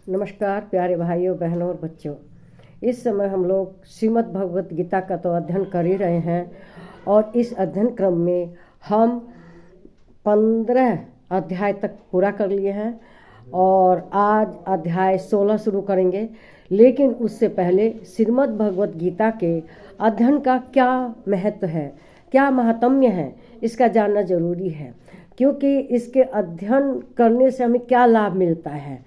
नमस्कार प्यारे भाइयों बहनों और बच्चों। इस समय हम लोग श्रीमद् भगवत गीता का तो अध्ययन कर ही रहे हैं और इस अध्ययन क्रम में हम 15 अध्याय तक पूरा कर लिए हैं और आज अध्याय 16 शुरू करेंगे। लेकिन उससे पहले श्रीमद् भगवत गीता के अध्ययन का क्या महत्व है, क्या महात्म्य है, इसका जानना जरूरी है, क्योंकि इसके अध्ययन करने से हमें क्या लाभ मिलता है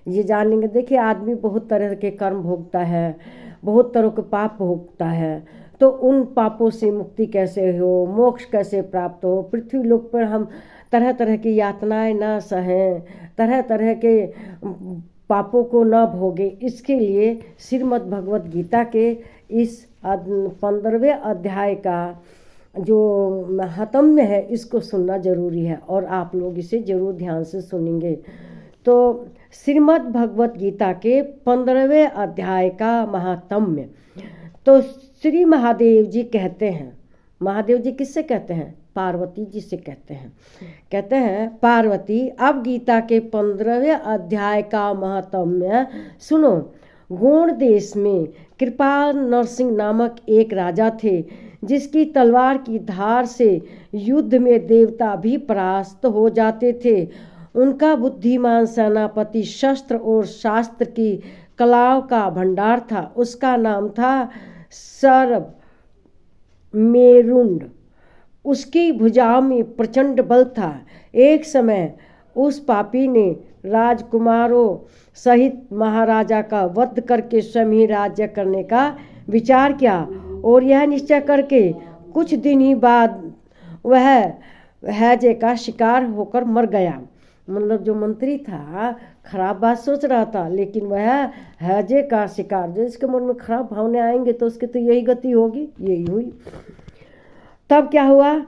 ये जानेंगे। देखिए, आदमी बहुत तरह के कर्म भोगता है, बहुत तरह के पाप भोगता है, तो उन पापों से मुक्ति कैसे हो, मोक्ष कैसे प्राप्त हो, पृथ्वी लोक पर हम तरह तरह की यातनाएं ना सहें, तरह तरह के पापों को न भोगे, इसके लिए श्रीमद् भगवत गीता के इस 15वें अध्याय का जो महात्म्य है इसको सुनना जरूरी है और आप लोग इसे जरूर ध्यान से सुनेंगे। तो श्रीमद् भगवत गीता के 15वें अध्याय का महात्म्य। तो श्री महादेव जी कहते हैं, महादेव जी किससे कहते हैं? पार्वती जी से कहते हैं। कहते हैं, पार्वती अब गीता के 15वें अध्याय का महात्म्य सुनो। गोंड देश में कृपाल नरसिंह नामक एक राजा थे, जिसकी तलवार की धार से युद्ध में देवता भी परास्त हो जाते थे। उनका बुद्धिमान सेनापति शस्त्र और शास्त्र की कलाओं का भंडार था। उसका नाम था सर्व मेरुंड। उसकी भुजाओं में प्रचंड बल था। एक समय उस पापी ने राजकुमारों सहित महाराजा का वध करके स्वयं ही राज्य करने का विचार किया और यह निश्चय करके कुछ दिन ही बाद वह हैजे का शिकार होकर मर गया। मतलब जो मंत्री था खराब बात सोच रहा था, लेकिन वह हैजे का शिकार, जो इसके मन में खराब भावने आएंगे तो उसकी तो यही गति होगी, यही हुई। तब क्या हुआ,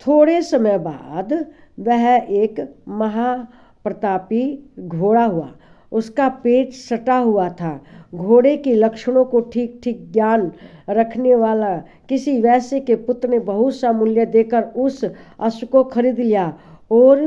थोड़े समय बाद वह एक महाप्रतापी घोड़ा हुआ। उसका पेट सटा हुआ था। घोड़े के लक्षणों को ठीक ठीक ज्ञान रखने वाला किसी वैश्य के पुत्र ने बहुत सा मूल्य देकर उस अश्व को खरीद लिया और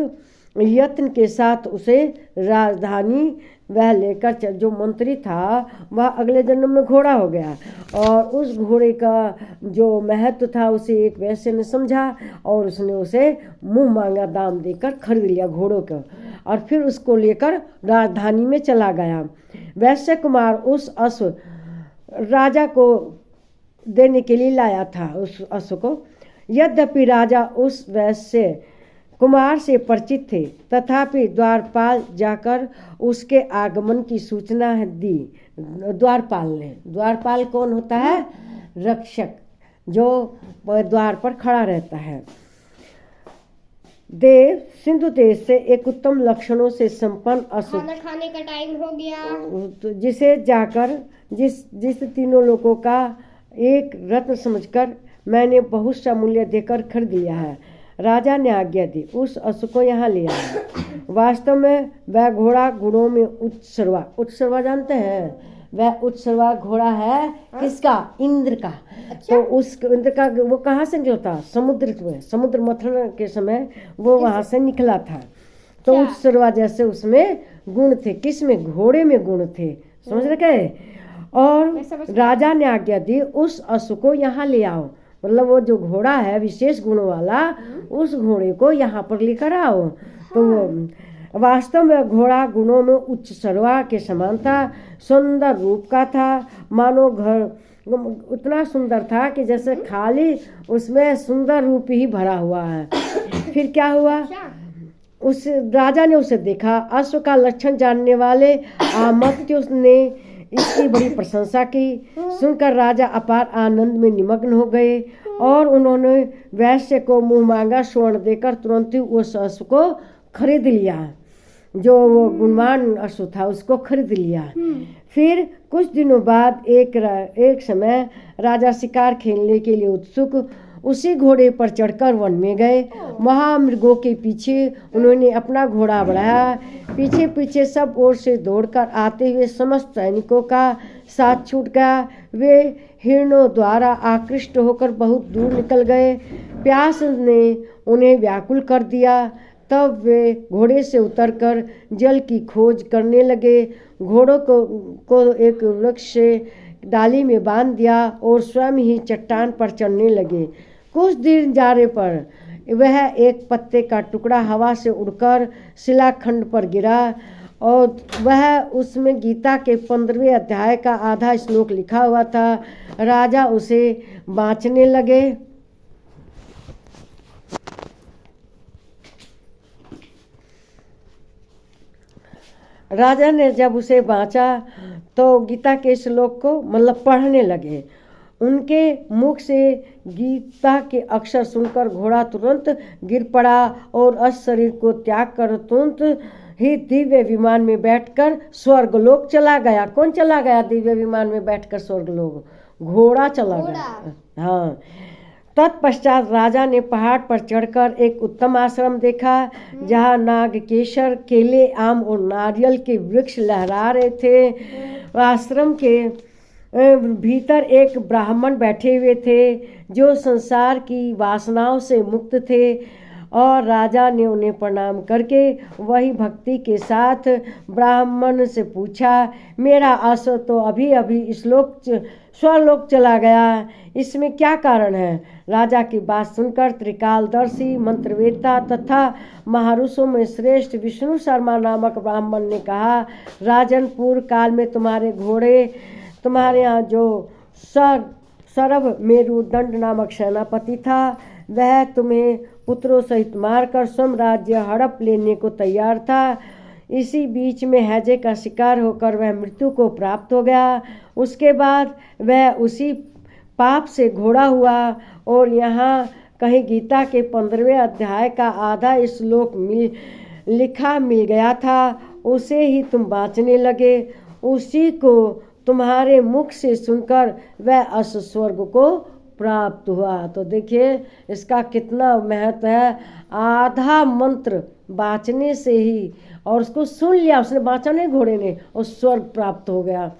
यत्न के साथ उसे राजधानी वह लेकर चल। जो मंत्री था वह अगले जन्म में घोड़ा हो गया और उस घोड़े का जो महत्व था उसे एक वैश्य ने समझा और उसने उसे मुंह मांगा दाम देकर खरीद लिया घोड़ों को और फिर उसको लेकर राजधानी में चला गया। वैश्य कुमार उस अश्व राजा को देने के लिए लाया था उस अश्व को। यद्यपि राजा उस वैश्य कुमार से परिचित थे, तथापि द्वारपाल जाकर उसके आगमन की सूचना दी। द्वारपाल ने, द्वारपाल कौन होता है? रक्षक, जो द्वार पर खड़ा रहता है। देव सिंधु देश से एक उत्तम लक्षणों से संपन्न अश्व, खाना खाने का टाइम हो गया, जिसे जाकर जिस तीनों लोगों का एक रत्न समझकर मैंने बहुत सा मूल्य देकर खरीद लिया है। राजा ने आज्ञा दी, उस अश्व को यहाँ ले आया। वास्तव में वह घोड़ा गुणों में उत्सर्वा, उत्सर्वा जानते हैं? वह उत्सर्वा घोड़ा है किसका? इंद्र का। अच्छा? तो उस इंद्र का वो कहाँ से निकला था? समुद्र में, समुद्र मंथन के समय वो वहाँ से निकला था। तो उत्सर्वा जैसे उसमें गुण थे। किस में? घोड़े में गुण थे। समझ रहे? और राजा ने आज्ञा दी, उस अश्व को यहाँ ले आओ। मतलब वो जो घोड़ा है विशेष गुणों वाला, उस घोड़े को यहाँ पर लेकर आओ। तो वास्तव में घोड़ा गुणों में उच्च सर्वा के समान था, सुंदर रूप का था, मानो घर उतना सुंदर था कि जैसे खाली उसमें सुंदर रूप ही भरा हुआ है। फिर क्या हुआ, उस राजा ने उसे देखा। अश्व का लक्षण जानने वाले आमत्य ने इसकी बड़ी प्रशंसा की। सुनकर राजा अपार आनंद में निमग्न हो गए और उन्होंने वैश्य को मुंह मांगा स्वर्ण देकर तुरंत ही उस अश्व को खरीद लिया। जो वो गुणवान अश्व था उसको खरीद लिया। फिर कुछ दिनों बाद एक समय राजा शिकार खेलने के लिए उत्सुक उसी घोड़े पर चढ़कर वन में गए। महामृगों के पीछे उन्होंने अपना घोड़ा बढ़ाया। पीछे पीछे सब ओर से दौड़कर आते हुए समस्त सैनिकों का साथ छूट गया। वे हिरणों द्वारा आकृष्ट होकर बहुत दूर निकल गए। प्यास ने उन्हें व्याकुल कर दिया। तब वे घोड़े से उतरकर जल की खोज करने लगे। घोड़ों को एक वृक्ष से डाली में बांध दिया और स्वयं ही चट्टान पर चढ़ने लगे। कुछ देर जाने पर वह एक पत्ते का टुकड़ा हवा से उड़कर शिलाखंड पर गिरा और वह उसमें गीता के 15वें अध्याय का आधा श्लोक लिखा हुआ था। राजा उसे बाँचने लगे। राजा ने जब उसे बाँचा तो गीता के श्लोक को मतलब पढ़ने लगे। उनके मुख से गीता के अक्षर सुनकर घोड़ा तुरंत गिर पड़ा और अस शरीर को त्याग कर तुरंत ही दिव्य विमान में बैठकर स्वर्गलोक चला गया। कौन चला गया दिव्य विमान में बैठकर स्वर्गलोक? घोड़ा चला गया। हाँ। तत्पश्चात राजा ने पहाड़ पर चढ़कर एक उत्तम आश्रम देखा जहाँ नागकेशर, केले, आम और नारियल के वृक्ष लहरा रहे थे। आश्रम के भीतर एक ब्राह्मण बैठे हुए थे जो संसार की वासनाओं से मुक्त थे और राजा ने उन्हें प्रणाम करके वही भक्ति के साथ ब्राह्मण से पूछा, मेरा अश्व तो अभी अभी स्वलोक चला गया, इसमें क्या कारण है? राजा की बात सुनकर त्रिकालदर्शी, मंत्रवेत्ता तथा महारुषों में श्रेष्ठ विष्णु शर्मा नामक ब्राह्मण ने कहा, राजन, पूर्व काल में तुम्हारे घोड़े, तुम्हारे यहाँ जो सरभ मेरुदंड नामक सेनापति था, वह तुम्हें पुत्रों सहित मारकर स्वयं राज्य हड़प लेने को तैयार था। इसी बीच में हैजे का शिकार होकर वह मृत्यु को प्राप्त हो गया। उसके बाद वह उसी पाप से घोड़ा हुआ और यहाँ कहीं गीता के 15वें अध्याय का आधा श्लोक लिखा मिल गया था। उसे ही तुम बाँचने लगे। उसी को तुम्हारे मुख से सुनकर वह अस स्वर्ग को प्राप्त हुआ। तो देखिए इसका कितना महत्व है। आधा मंत्र बाँचने से ही, और उसको सुन लिया, उसने बाँचा नहीं घोड़े ने, और स्वर्ग प्राप्त हो गया।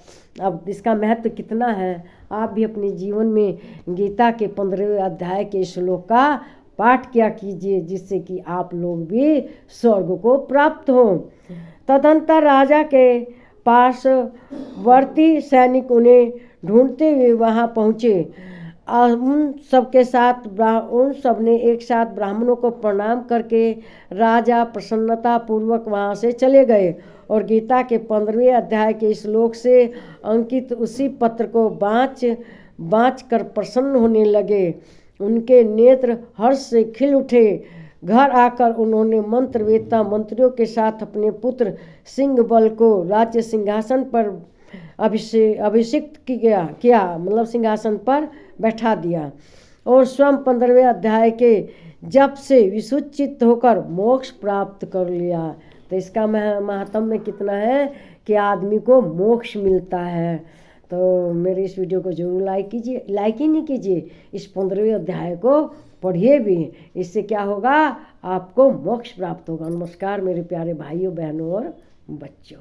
अब इसका महत्व कितना है। आप भी अपने जीवन में गीता के 15वें अध्याय के श्लोक का पाठ किया कीजिए, जिससे कि आप लोग भी स्वर्ग को प्राप्त हों। तदंतर राजा के पार्श्ववर्ती सैनिक उन्हें ढूंढते हुए वहां पहुंचे। उन सब ने एक साथ ब्राह्मणों को प्रणाम करके राजा प्रसन्नता पूर्वक वहां से चले गए और गीता के 15वें अध्याय के श्लोक से अंकित उसी पत्र को बाँच कर प्रसन्न होने लगे। उनके नेत्र हर्ष से खिल उठे। घर आकर उन्होंने मंत्रवेत्ता मंत्रियों के साथ अपने पुत्र सिंहबल को राज्य सिंहासन पर अभिषिक्त किया, मतलब सिंहासन पर बैठा दिया और स्वयं 15वें अध्याय के जप से विसुचित होकर मोक्ष प्राप्त कर लिया। तो इसका महात्म्य कितना है कि आदमी को मोक्ष मिलता है। तो मेरे इस वीडियो को जरूर लाइक कीजिए, लाइक ही नहीं कीजिए, इस 15वें अध्याय को पढ़िए भी। इससे क्या होगा, आपको मोक्ष प्राप्त होगा। नमस्कार मेरे प्यारे भाइयों, बहनों और बच्चों।